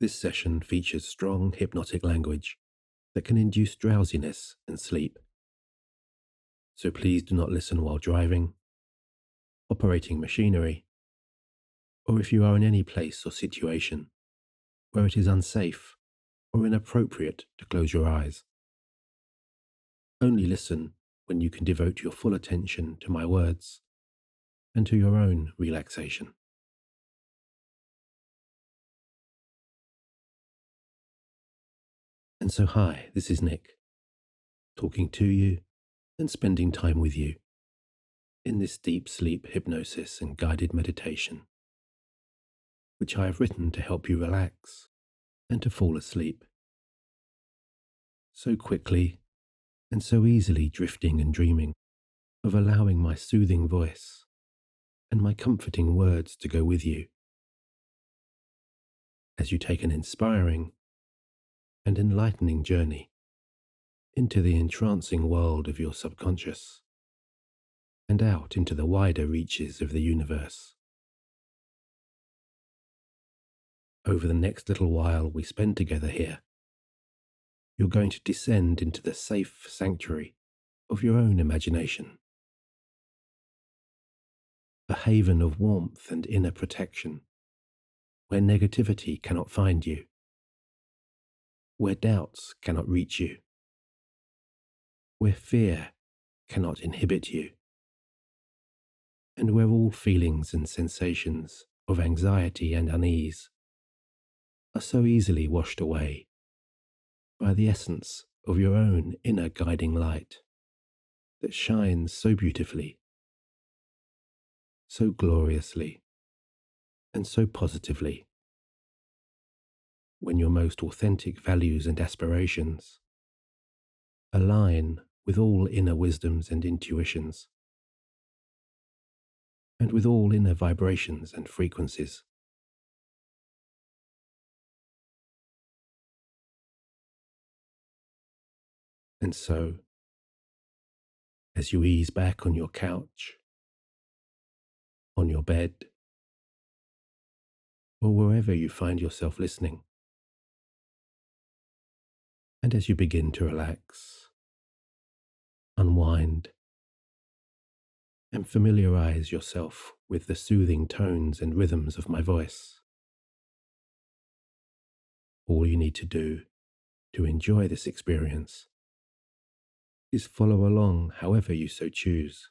This session features strong hypnotic language that can induce drowsiness and sleep. So please do not listen while driving, operating machinery, or if you are in any place or situation where it is unsafe or inappropriate to close your eyes. Only listen when you can devote your full attention to my words and to your own relaxation. And so, hi, this is Nick, talking to you and spending time with you in this deep sleep hypnosis and guided meditation, which I have written to help you relax and to fall asleep. So quickly and so easily drifting and dreaming of allowing my soothing voice and my comforting words to go with you as you take an inspiring and enlightening journey into the entrancing world of your subconscious and out into the wider reaches of the universe. Over the next little while we spend together here, you're going to descend into the safe sanctuary of your own imagination, a haven of warmth and inner protection, where negativity cannot find you, where doubts cannot reach you, where fear cannot inhibit you, and where all feelings and sensations of anxiety and unease are so easily washed away by the essence of your own inner guiding light that shines so beautifully, so gloriously, and so positively when your most authentic values and aspirations align with all inner wisdoms and intuitions, and with all inner vibrations and frequencies. And so, as you ease back on your couch, on your bed, or wherever you find yourself listening, and as you begin to relax, unwind, and familiarize yourself with the soothing tones and rhythms of my voice, all you need to do to enjoy this experience is follow along however you so choose.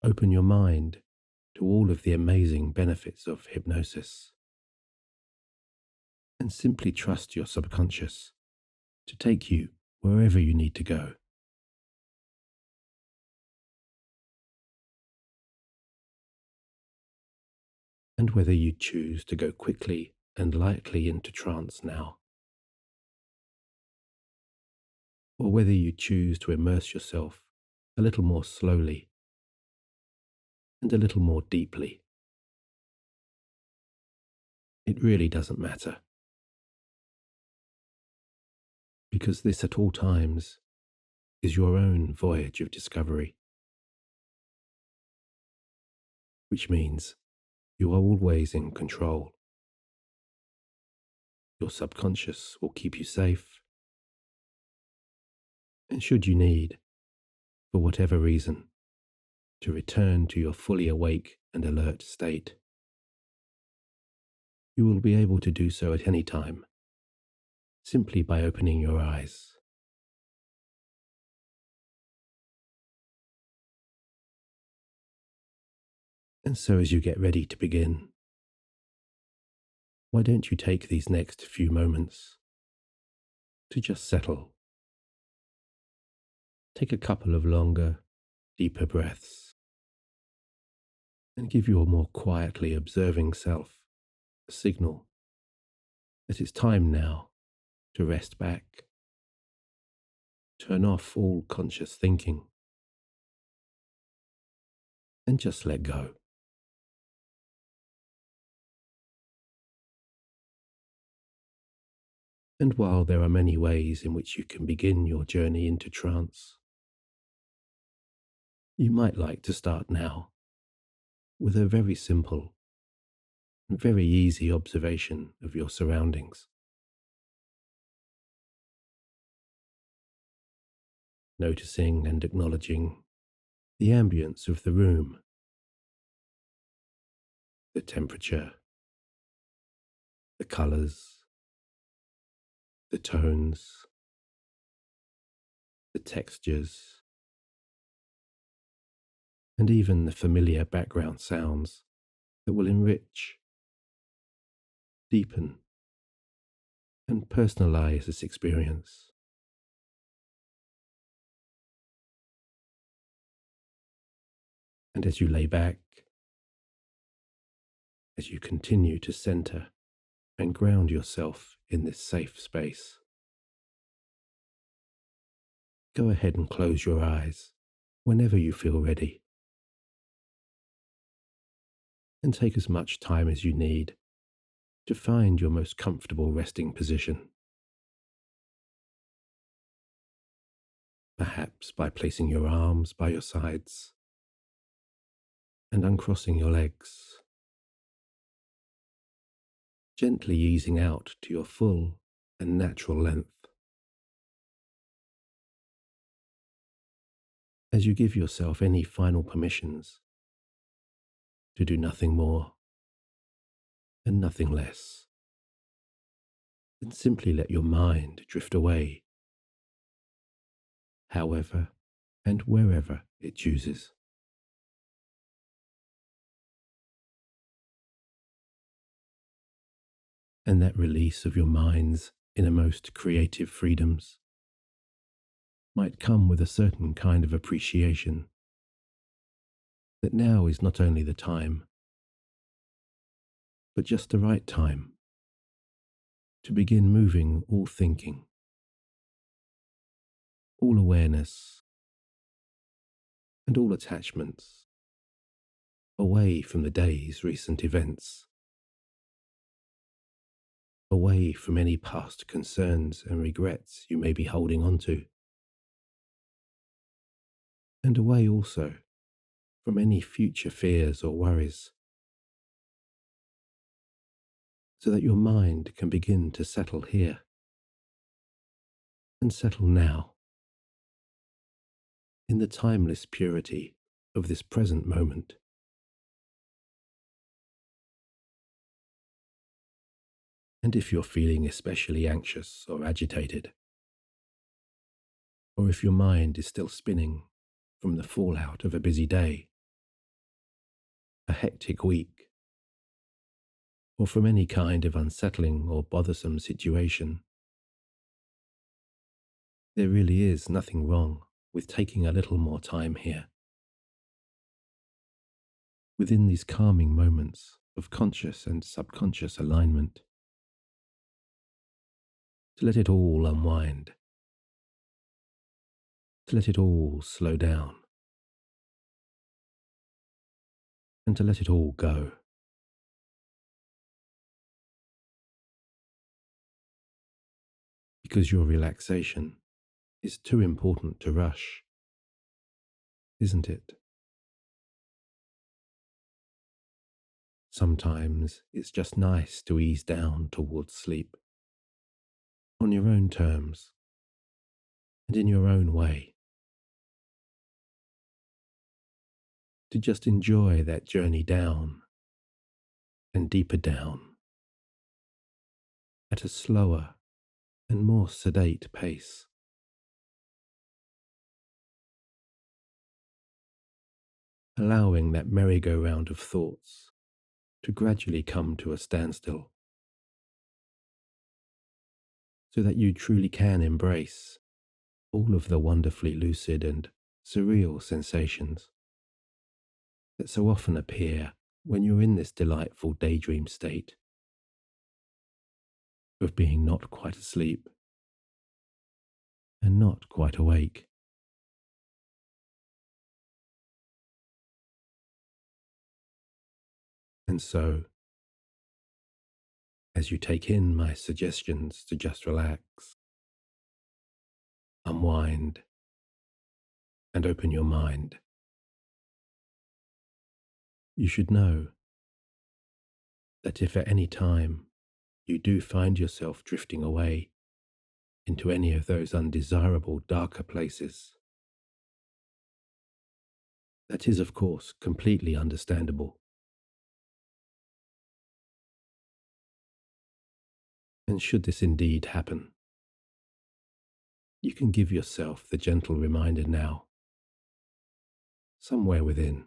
Open your mind to all of the amazing benefits of hypnosis, and simply trust your subconscious to take you wherever you need to go. And whether you choose to go quickly and lightly into trance now, or whether you choose to immerse yourself a little more slowly and a little more deeply, it really doesn't matter, because this at all times is your own voyage of discovery, which means you are always in control. Your subconscious will keep you safe, and should you need, for whatever reason, to return to your fully awake and alert state, you will be able to do so at any time, simply by opening your eyes. And so as you get ready to begin, why don't you take these next few moments to just settle? Take a couple of longer, deeper breaths, and give your more quietly observing self a signal that it's time now to rest back, turn off all conscious thinking, and just let go. And while there are many ways in which you can begin your journey into trance, you might like to start now with a very simple and very easy observation of your surroundings, noticing and acknowledging the ambience of the room, the temperature, the colours, the tones, the textures, and even the familiar background sounds that will enrich, deepen, and personalize this experience. And as you lay back, as you continue to center and ground yourself in this safe space, go ahead and close your eyes whenever you feel ready, and take as much time as you need to find your most comfortable resting position, perhaps by placing your arms by your sides and uncrossing your legs, gently easing out to your full and natural length. As you give yourself any final permissions to do nothing more and nothing less, and simply let your mind drift away, however and wherever it chooses. And that release of your mind's innermost creative freedoms might come with a certain kind of appreciation that now is not only the time, but just the right time to begin moving all thinking, all awareness, and all attachments away from the day's recent events, away from any past concerns and regrets you may be holding on to, and away also from any future fears or worries, so that your mind can begin to settle here and settle now in the timeless purity of this present moment. And if you're feeling especially anxious or agitated, or if your mind is still spinning from the fallout of a busy day, a hectic week, or from any kind of unsettling or bothersome situation, there really is nothing wrong with taking a little more time here, within these calming moments of conscious and subconscious alignment, to let it all unwind, to let it all slow down, and to let it all go. Because your relaxation is too important to rush, isn't it? Sometimes it's just nice to ease down towards sleep, on your own terms and in your own way, to just enjoy that journey down and deeper down at a slower and more sedate pace, allowing that merry-go-round of thoughts to gradually come to a standstill, so that you truly can embrace all of the wonderfully lucid and surreal sensations that so often appear when you're in this delightful daydream state of being not quite asleep and not quite awake. And so, as you take in my suggestions to just relax, unwind, and open your mind, you should know that if at any time you do find yourself drifting away into any of those undesirable darker places, that is, of course, completely understandable. And should this indeed happen, you can give yourself the gentle reminder now, somewhere within,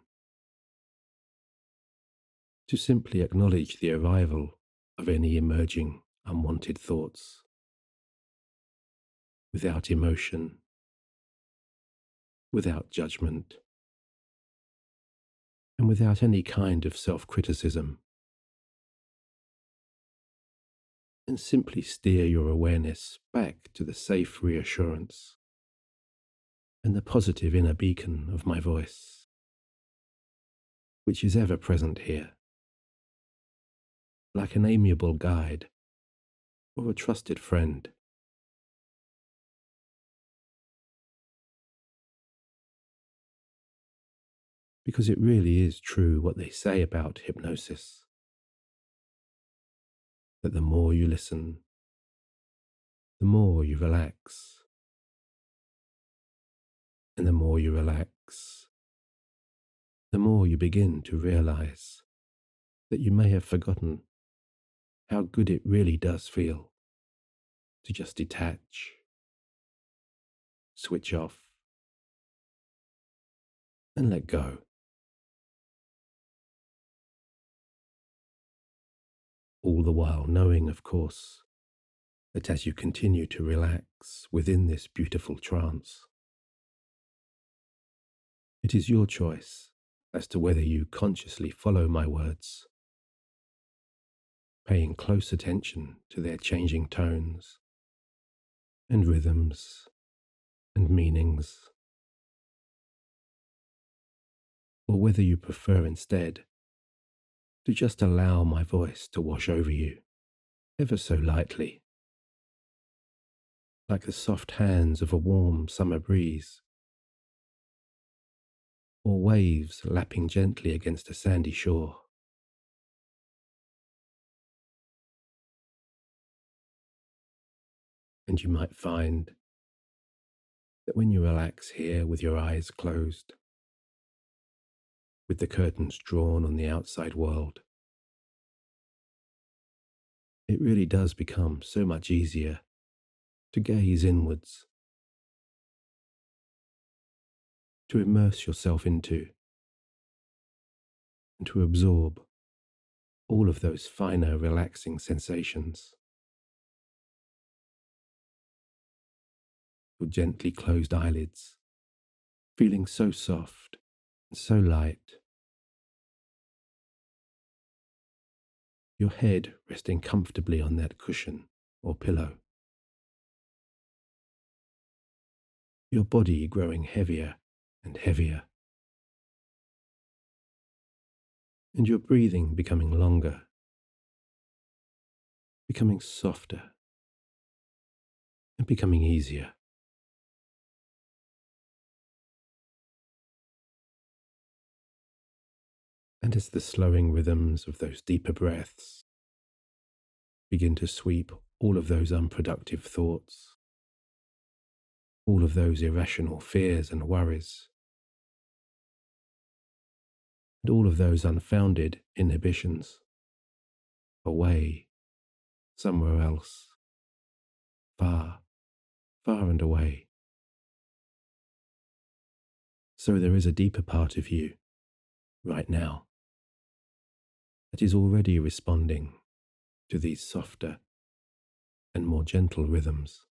to simply acknowledge the arrival of any emerging unwanted thoughts without emotion, without judgment, and without any kind of self-criticism, and simply steer your awareness back to the safe reassurance and the positive inner beacon of my voice, which is ever present here, like an amiable guide or a trusted friend. Because it really is true what they say about hypnosis, that the more you listen, the more you relax, and the more you relax, the more you begin to realize that you may have forgotten how good it really does feel to just detach, switch off, and let go. All the while knowing, of course, that as you continue to relax within this beautiful trance, it is your choice as to whether you consciously follow my words, paying close attention to their changing tones and rhythms and meanings, or whether you prefer instead to just allow my voice to wash over you ever so lightly, like the soft hands of a warm summer breeze, or waves lapping gently against a sandy shore. And you might find that when you relax here with your eyes closed, with the curtains drawn on the outside world, it really does become so much easier to gaze inwards, to immerse yourself into, and to absorb all of those finer relaxing sensations. Your gently closed eyelids, feeling so soft and so light, your head resting comfortably on that cushion or pillow, your body growing heavier and heavier, and your breathing becoming longer, becoming softer, and becoming easier. And as the slowing rhythms of those deeper breaths begin to sweep all of those unproductive thoughts, all of those irrational fears and worries, and all of those unfounded inhibitions away, somewhere else, far, far and away. So there is a deeper part of you right now that is already responding to these softer and more gentle rhythms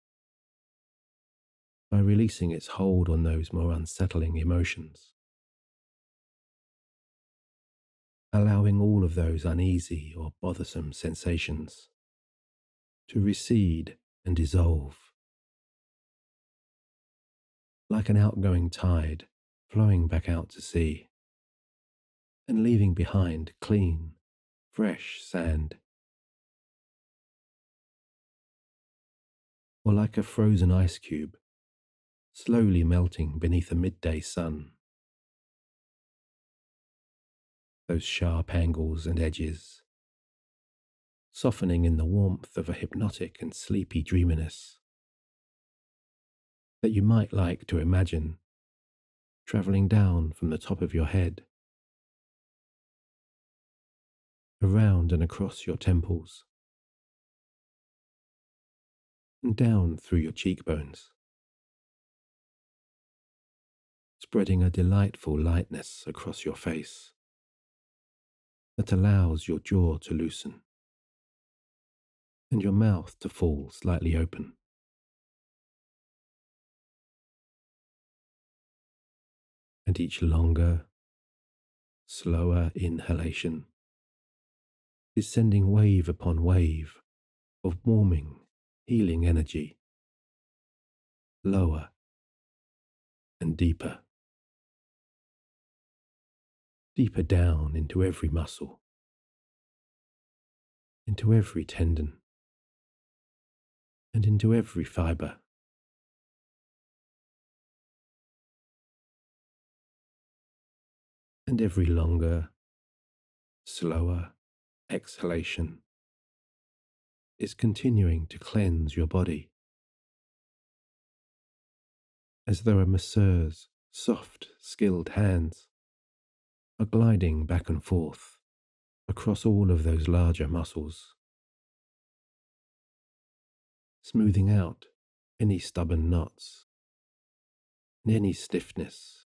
by releasing its hold on those more unsettling emotions, allowing all of those uneasy or bothersome sensations to recede and dissolve, like an outgoing tide flowing back out to sea and leaving behind clean, fresh sand, or like a frozen ice cube slowly melting beneath a midday sun. Those sharp angles and edges softening in the warmth of a hypnotic and sleepy dreaminess that you might like to imagine traveling down from the top of your head, around and across your temples, and down through your cheekbones, spreading a delightful lightness across your face that allows your jaw to loosen and your mouth to fall slightly open. And each longer, slower inhalation is sending wave upon wave of warming, healing energy, lower and deeper, deeper down into every muscle, into every tendon, and into every fiber. And every longer, slower exhalation is continuing to cleanse your body, as though a masseur's soft, skilled hands are gliding back and forth across all of those larger muscles, smoothing out any stubborn knots and any stiffness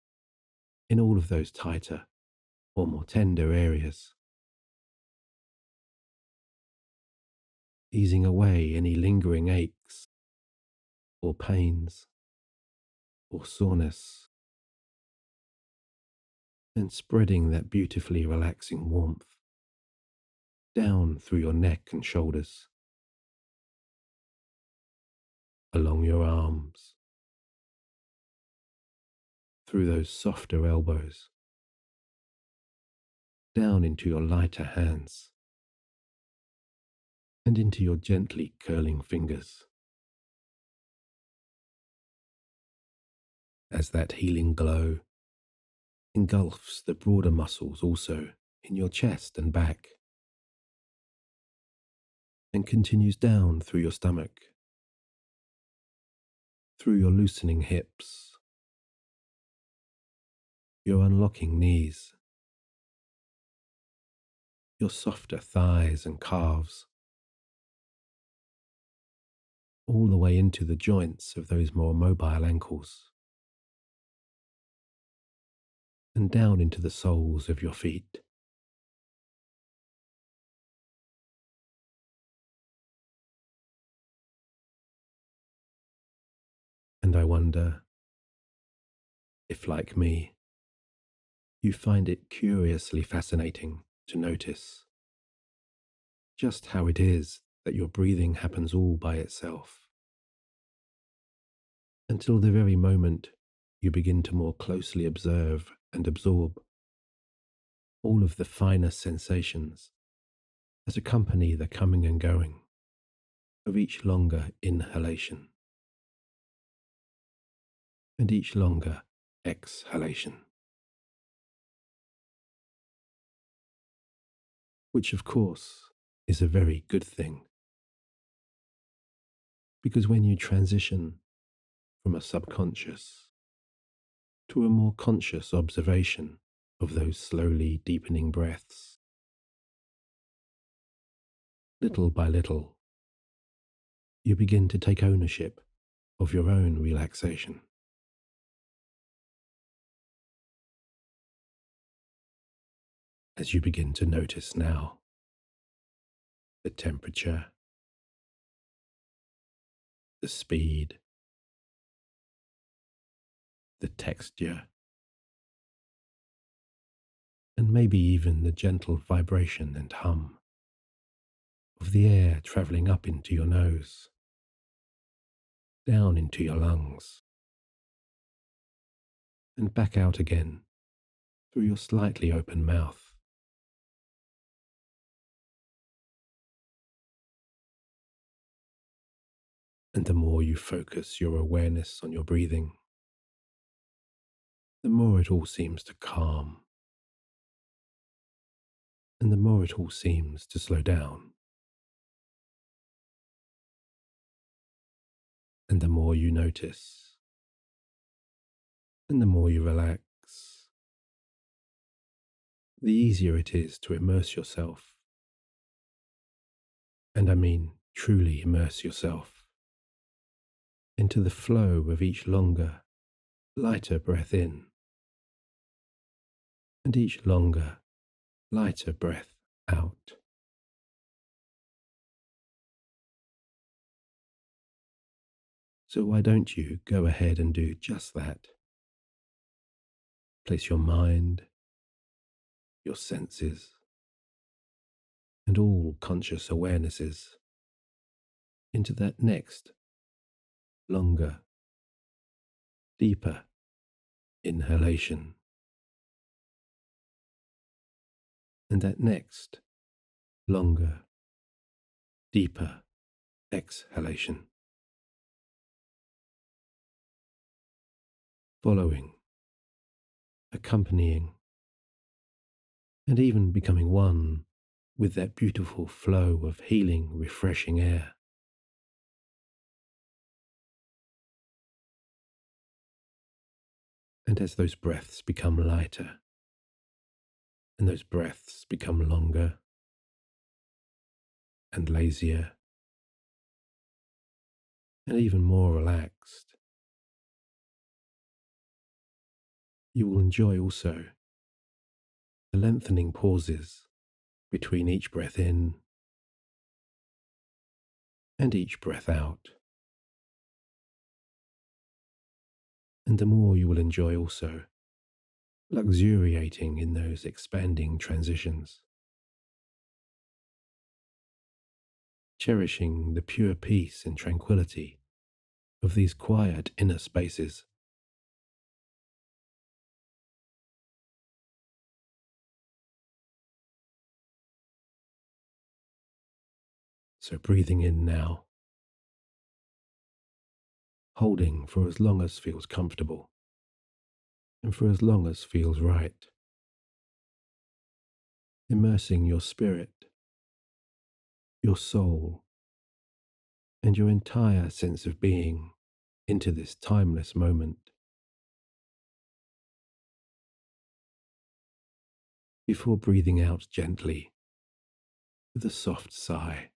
in all of those tighter or more tender areas, easing away any lingering aches or pains or soreness, and spreading that beautifully relaxing warmth down through your neck and shoulders, along your arms, through those softer elbows, down into your lighter hands, and into your gently curling fingers, as that healing glow engulfs the broader muscles also in your chest and back, and continues down through your stomach, through your loosening hips, your unlocking knees, your softer thighs and calves, all the way into the joints of those more mobile ankles, and down into the soles of your feet. And I wonder if, like me, you find it curiously fascinating to notice just how it is that your breathing happens all by itself, until the very moment you begin to more closely observe and absorb all of the finer sensations that accompany the coming and going of each longer inhalation and each longer exhalation, which of course is a very good thing, because when you transition from a subconscious to a more conscious observation of those slowly deepening breaths, little by little, you begin to take ownership of your own relaxation. As you begin to notice now the temperature, the speed, the texture, and maybe even the gentle vibration and hum of the air traveling up into your nose, down into your lungs, and back out again through your slightly open mouth. And the more you focus your awareness on your breathing, the more it all seems to calm, and the more it all seems to slow down. And the more you notice, and the more you relax, the easier it is to immerse yourself. And I mean truly immerse yourself into the flow of each longer, lighter breath in, and each longer, lighter breath out. So why don't you go ahead and do just that? Place your mind, your senses, and all conscious awarenesses into that next, longer, deeper inhalation, and that next, longer, deeper exhalation, following, accompanying, and even becoming one with that beautiful flow of healing, refreshing air. And as those breaths become lighter, and those breaths become longer and lazier, and even more relaxed, you will enjoy also the lengthening pauses between each breath in and each breath out. And the more you will enjoy also luxuriating in those expanding transitions, cherishing the pure peace and tranquility of these quiet inner spaces. So breathing in now, holding for as long as feels comfortable and for as long as feels right, immersing your spirit, your soul, and your entire sense of being into this timeless moment before breathing out gently with a soft sigh.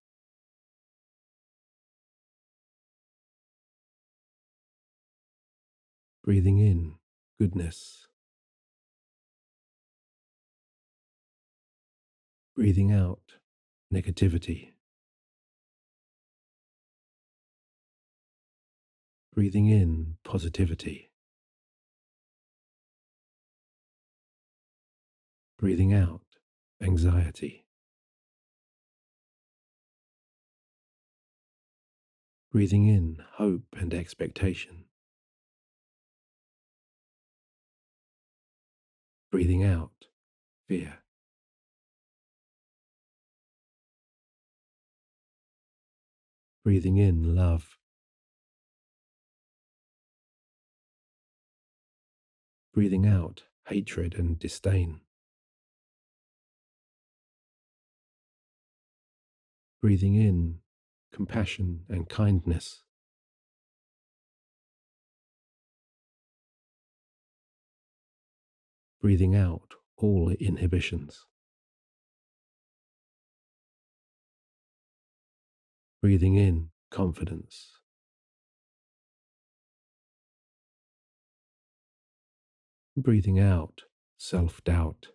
Breathing in goodness, breathing out negativity, breathing in positivity, breathing out anxiety, breathing in hope and expectation, breathing out fear, breathing in love, breathing out hatred and disdain, breathing in compassion and kindness, breathing out all inhibitions, breathing in confidence, breathing out self-doubt.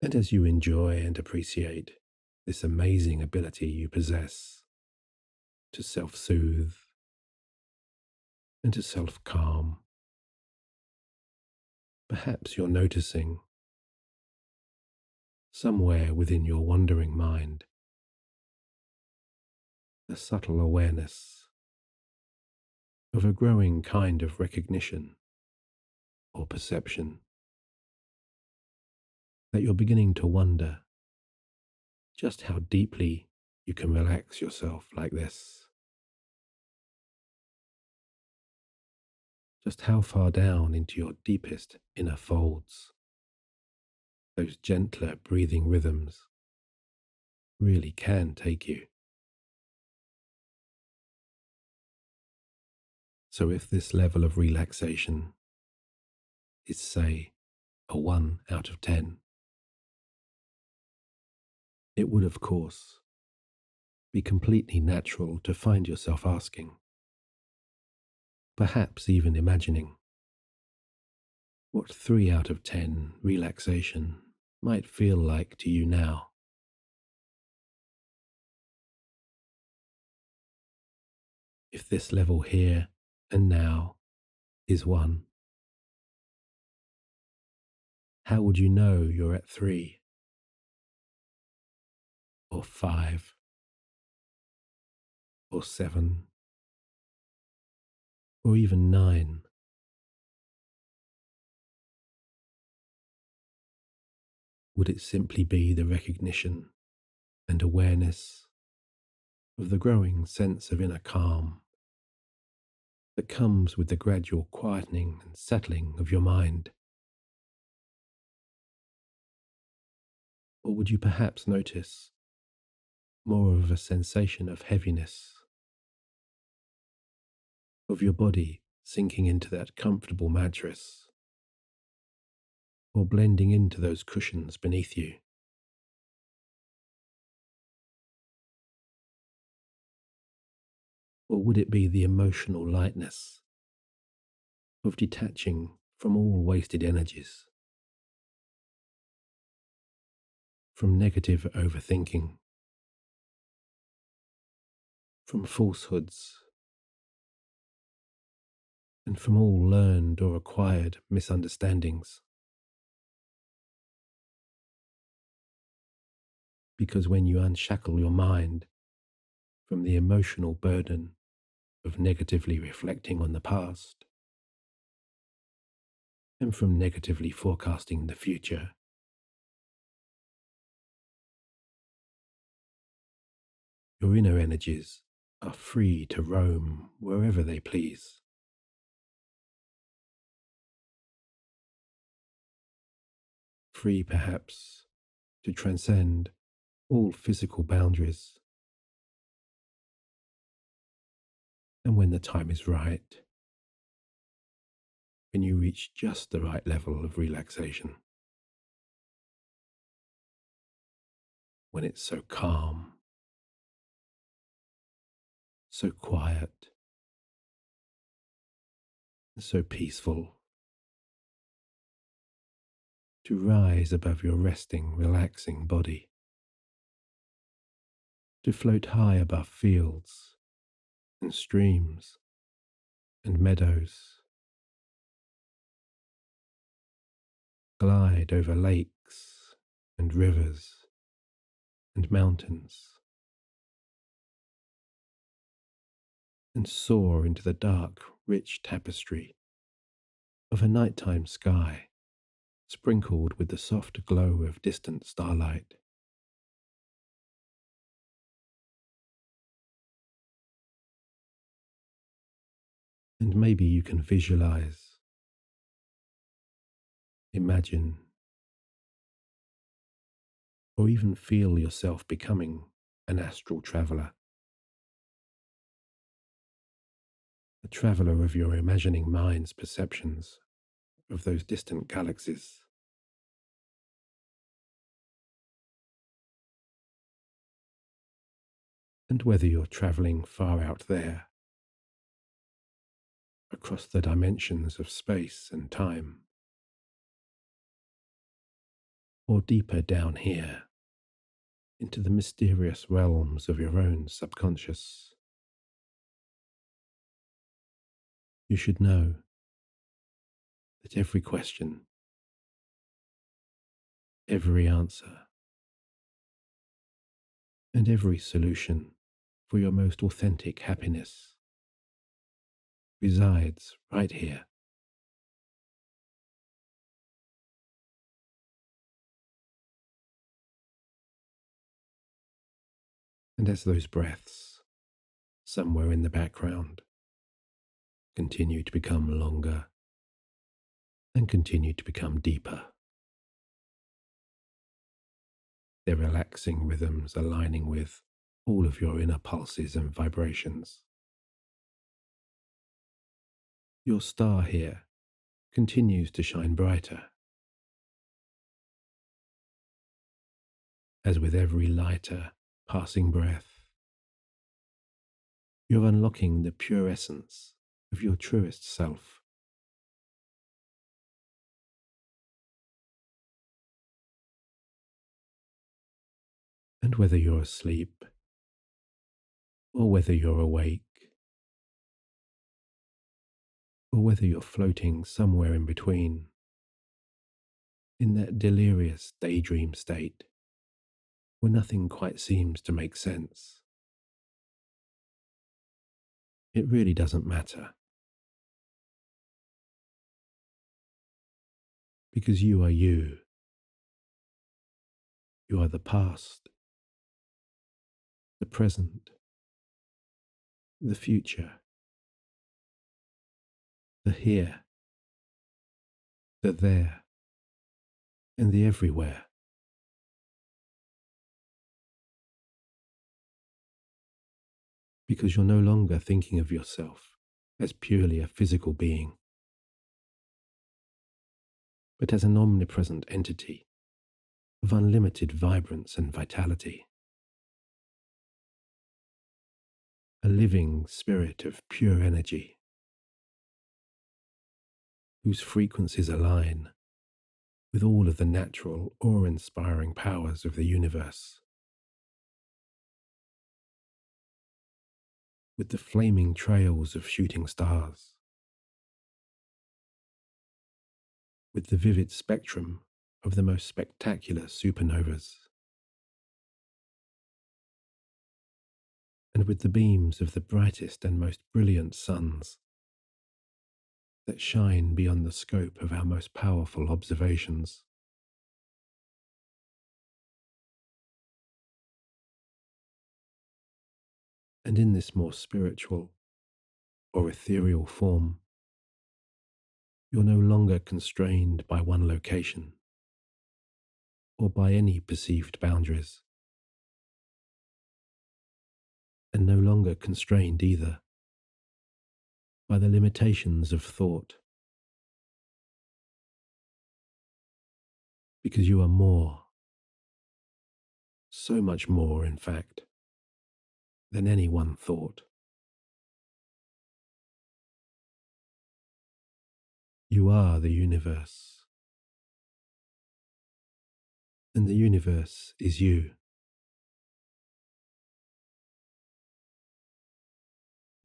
And as you enjoy and appreciate this amazing ability you possess to self-soothe and to self-calm, perhaps you're noticing somewhere within your wandering mind a subtle awareness of a growing kind of recognition or perception that you're beginning to wonder just how deeply you can relax yourself like this, just how far down into your deepest inner folds those gentler breathing rhythms really can take you. So if this level of relaxation is, say, a 1 out of 10, it would, of course, be completely natural to find yourself asking, perhaps even imagining, what 3 out of 10 relaxation might feel like to you now. If this level here and now is 1, how would you know you're at 3 or 5 or 7 or even 9? Would it simply be the recognition and awareness of the growing sense of inner calm that comes with the gradual quietening and settling of your mind? Or would you perhaps notice more of a sensation of heaviness, of your body sinking into that comfortable mattress or blending into those cushions beneath you? Or would it be the emotional lightness of detaching from all wasted energies, from negative overthinking, from falsehoods, and from all learned or acquired misunderstandings? Because when you unshackle your mind from the emotional burden of negatively reflecting on the past and from negatively forecasting the future, your inner energies are free to roam wherever they please. Free, perhaps, to transcend all physical boundaries. And when the time is right, when you reach just the right level of relaxation, when it's so calm, so quiet, so peaceful, to rise above your resting, relaxing body, to float high above fields and streams and meadows, glide over lakes and rivers and mountains, and soar into the dark, rich tapestry of a nighttime sky sprinkled with the soft glow of distant starlight. And maybe you can visualize, imagine, or even feel yourself becoming an astral traveler, a traveler of your imagining mind's perceptions of those distant galaxies. And whether you're traveling far out there, across the dimensions of space and time, or deeper down here into the mysterious realms of your own subconscious, you should know that every question, every answer, and every solution for your most authentic happiness resides right here. And as those breaths, somewhere in the background, continue to become longer and continue to become deeper, their relaxing rhythms aligning with all of your inner pulses and vibrations. Your star here continues to shine brighter, as with every lighter passing breath, you're unlocking the pure essence of your truest self. And whether you're asleep or whether you're awake, or whether you're floating somewhere in between, in that delirious daydream state where nothing quite seems to make sense, it really doesn't matter, because you are you. You are the past, the present, the future, the here, the there, and the everywhere. Because you're no longer thinking of yourself as purely a physical being, but as an omnipresent entity of unlimited vibrance and vitality, a living spirit of pure energy, whose frequencies align with all of the natural, awe-inspiring powers of the universe, with the flaming trails of shooting stars, with the vivid spectrum of the most spectacular supernovas, and with the beams of the brightest and most brilliant suns that shine beyond the scope of our most powerful observations. And in this more spiritual or ethereal form, you're no longer constrained by one location or by any perceived boundaries, and no longer constrained either by the limitations of thought, because you are more, so much more, in fact, than any one thought. You are the universe, and the universe is you.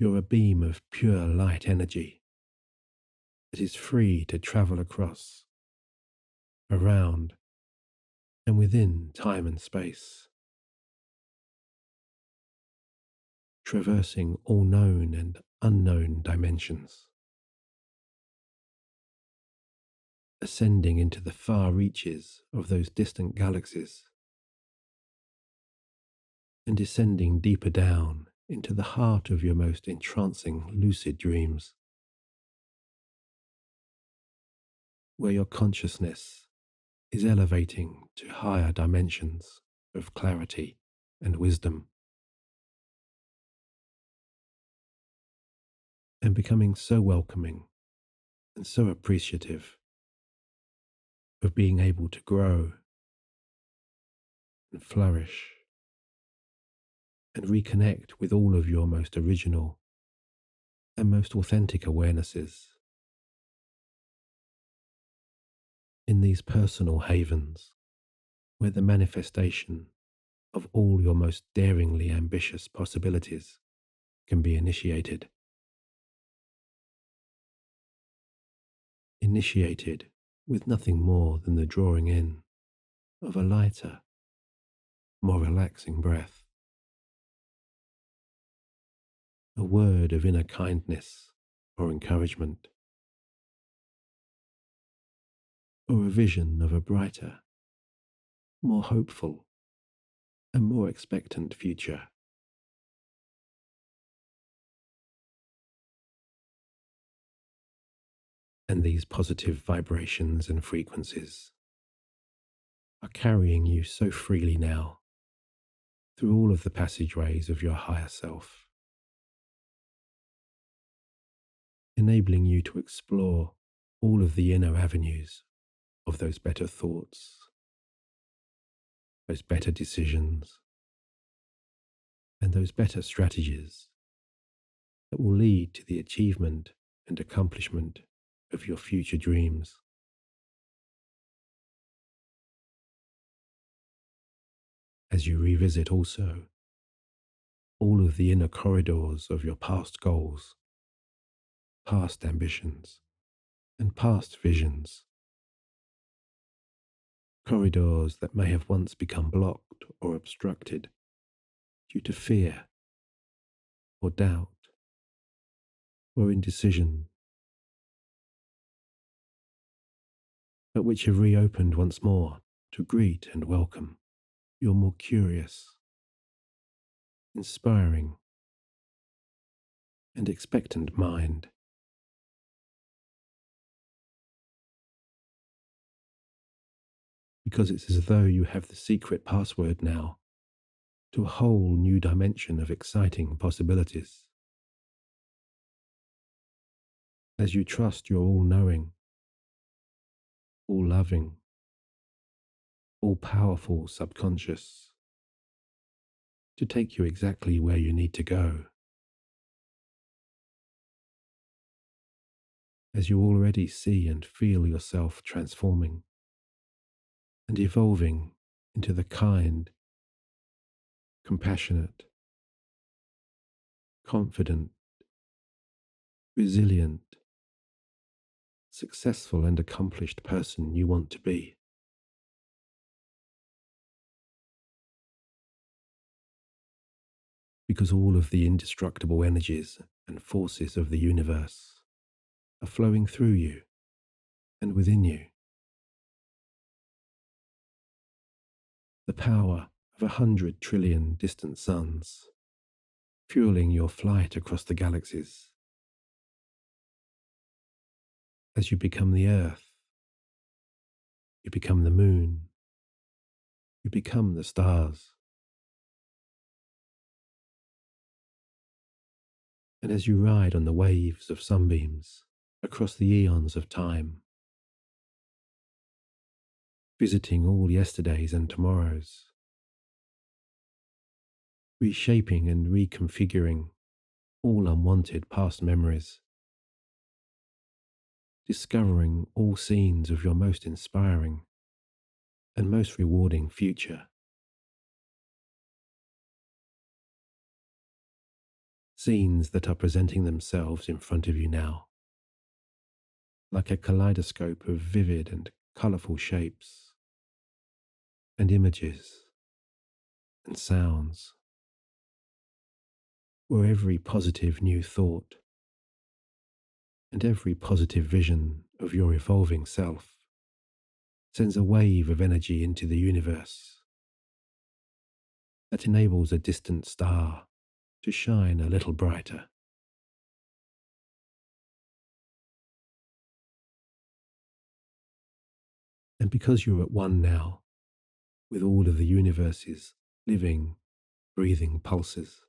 You're a beam of pure light energy that is free to travel across, around, and within time and space, traversing all known and unknown dimensions, ascending into the far reaches of those distant galaxies, and descending deeper down into the heart of your most entrancing lucid dreams, where your consciousness is elevating to higher dimensions of clarity and wisdom, and becoming so welcoming and so appreciative of being able to grow and flourish and reconnect with all of your most original and most authentic awarenesses in these personal havens where the manifestation of all your most daringly ambitious possibilities can be initiated. Initiated with nothing more than the drawing in of a lighter, more relaxing breath, a word of inner kindness or encouragement, or a vision of a brighter, more hopeful, and more expectant future. And these positive vibrations and frequencies are carrying you so freely now through all of the passageways of your higher self, enabling you to explore all of the inner avenues of those better thoughts, those better decisions, and those better strategies that will lead to the achievement and accomplishment of your future dreams. As you revisit also all of the inner corridors of your past goals, past ambitions, and past visions, corridors that may have once become blocked or obstructed due to fear or doubt or indecision, but which have reopened once more to greet and welcome your more curious, inspiring, and expectant mind. Because it's as though you have the secret password now to a whole new dimension of exciting possibilities. As you trust your all-knowing, all-loving, all-powerful subconscious to take you exactly where you need to go. As you already see and feel yourself transforming and evolving into the kind, compassionate, confident, resilient, successful and accomplished person you want to be. Because all of the indestructible energies and forces of the universe are flowing through you and within you. The power of 100 trillion distant suns, fueling your flight across the galaxies. As you become the Earth, you become the moon, you become the stars. And as you ride on the waves of sunbeams across the eons of time, visiting all yesterdays and tomorrows, reshaping and reconfiguring all unwanted past memories, discovering all scenes of your most inspiring and most rewarding future. Scenes that are presenting themselves in front of you now, like a kaleidoscope of vivid and colourful shapes and images and sounds, where every positive new thought and every positive vision of your evolving self sends a wave of energy into the universe that enables a distant star to shine a little brighter. And because you're at one now with all of the universe's living, breathing pulses,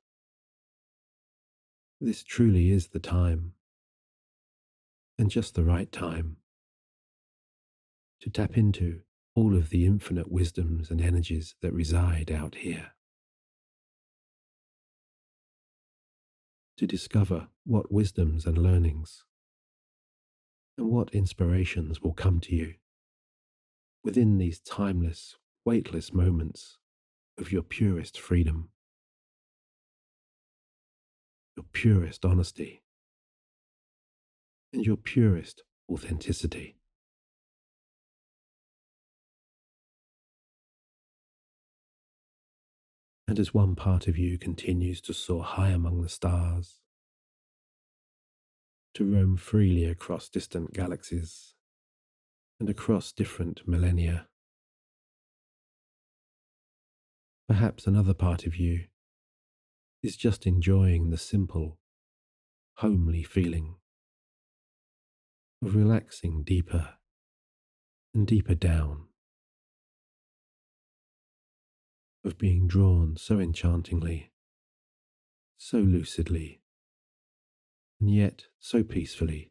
this truly is the time, and just the right time, to tap into all of the infinite wisdoms and energies that reside out here. To discover what wisdoms and learnings and what inspirations will come to you within these timeless, weightless moments of your purest freedom, your purest honesty, and your purest authenticity. And as one part of you continues to soar high among the stars, to roam freely across distant galaxies and across different millennia, perhaps another part of you is just enjoying the simple, homely feeling of relaxing deeper and deeper down of being drawn so enchantingly, so lucidly, and yet so peacefully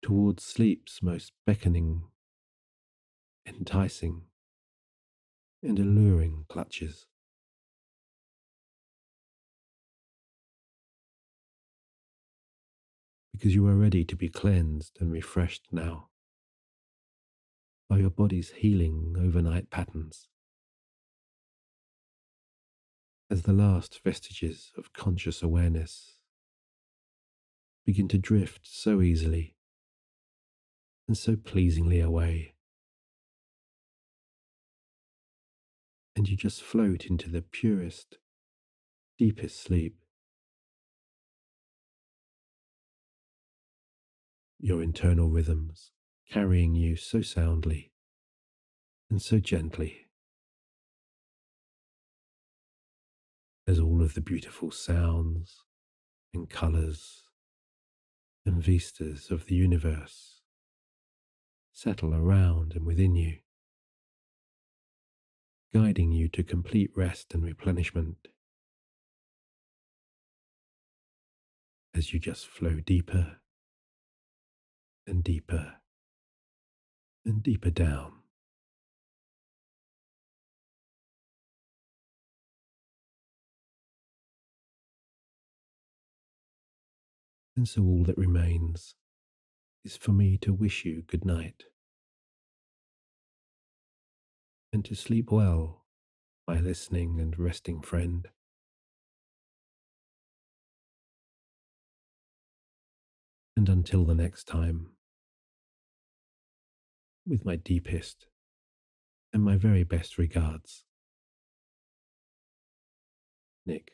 towards sleep's most beckoning, enticing, and alluring clutches, because you are ready to be cleansed and refreshed now by your body's healing overnight patterns, as the last vestiges of conscious awareness begin to drift so easily and so pleasingly away, and you just float into the purest, deepest sleep, your internal rhythms carrying you so soundly and so gently as all of the beautiful sounds and colours and vistas of the universe settle around and within you, guiding you to complete rest and replenishment as you just flow deeper and deeper and deeper down. And so all that remains is for me to wish you good night and to sleep well, my listening and resting friend. And until the next time, with my deepest and my very best regards, Nick.